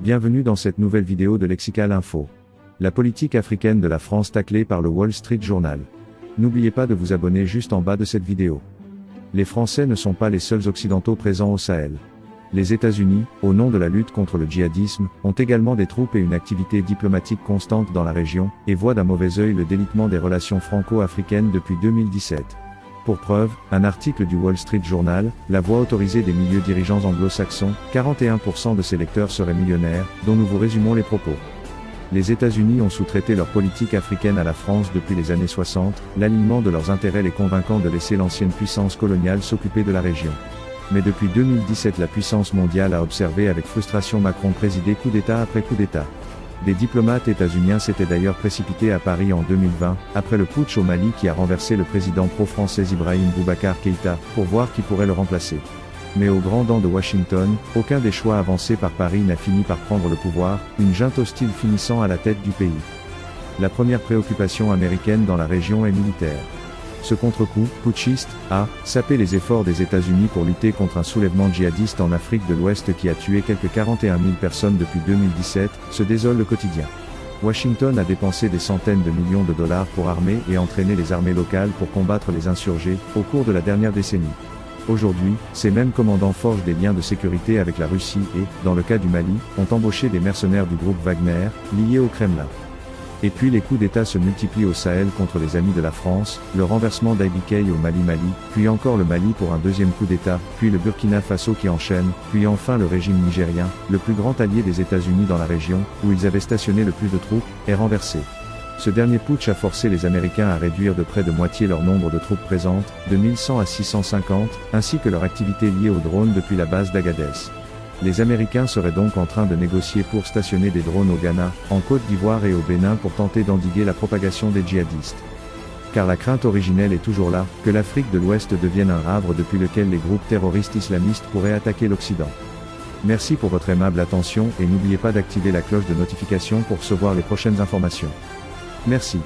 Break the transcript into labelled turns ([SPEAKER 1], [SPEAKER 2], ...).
[SPEAKER 1] Bienvenue dans cette nouvelle vidéo de Lexical Info. La politique africaine de la France taclée par le Wall Street Journal. N'oubliez pas de vous abonner juste en bas de cette vidéo. Les Français ne sont pas les seuls occidentaux présents au Sahel. Les États-Unis, au nom de la lutte contre le djihadisme, ont également des troupes et une activité diplomatique constante dans la région, et voient d'un mauvais œil le délitement des relations franco-africaines depuis 2017. Pour preuve, un article du Wall Street Journal, la voix autorisée des milieux dirigeants anglo-saxons, 41% de ses lecteurs seraient millionnaires, dont nous vous résumons les propos. Les États-Unis ont sous-traité leur politique africaine à la France depuis les années 60, l'alignement de leurs intérêts les convainquant de laisser l'ancienne puissance coloniale s'occuper de la région. Mais depuis 2017 la puissance mondiale a observé avec frustration Macron présider coup d'État après coup d'État. Des diplomates états-uniens s'étaient d'ailleurs précipités à Paris en 2020, après le putsch au Mali qui a renversé le président pro-français Ibrahim Boubacar Keïta, pour voir qui pourrait le remplacer. Mais au grand dam de Washington, aucun des choix avancés par Paris n'a fini par prendre le pouvoir, une junte hostile finissant à la tête du pays. La première préoccupation américaine dans la région est militaire. Ce contre-coup, putschiste, a sapé les efforts des États-Unis pour lutter contre un soulèvement djihadiste en Afrique de l'Ouest qui a tué quelques 41 000 personnes depuis 2017, se désole le quotidien. Washington a dépensé des centaines de millions de dollars pour armer et entraîner les armées locales pour combattre les insurgés, au cours de la dernière décennie. Aujourd'hui, ces mêmes commandants forgent des liens de sécurité avec la Russie et, dans le cas du Mali, ont embauché des mercenaires du groupe Wagner, liés au Kremlin. Et puis les coups d'État se multiplient au Sahel contre les amis de la France, le renversement d'IBK au Mali, puis encore le Mali pour un deuxième coup d'État, puis le Burkina Faso qui enchaîne, puis enfin le régime nigérien, le plus grand allié des États-Unis dans la région, où ils avaient stationné le plus de troupes, est renversé. Ce dernier putsch a forcé les Américains à réduire de près de moitié leur nombre de troupes présentes, de 1100 à 650, ainsi que leur activité liée aux drones depuis la base d'Agadez. Les Américains seraient donc en train de négocier pour stationner des drones au Ghana, en Côte d'Ivoire et au Bénin pour tenter d'endiguer la propagation des djihadistes. Car la crainte originelle est toujours là, que l'Afrique de l'Ouest devienne un havre depuis lequel les groupes terroristes islamistes pourraient attaquer l'Occident. Merci pour votre aimable attention et n'oubliez pas d'activer la cloche de notification pour recevoir les prochaines informations. Merci.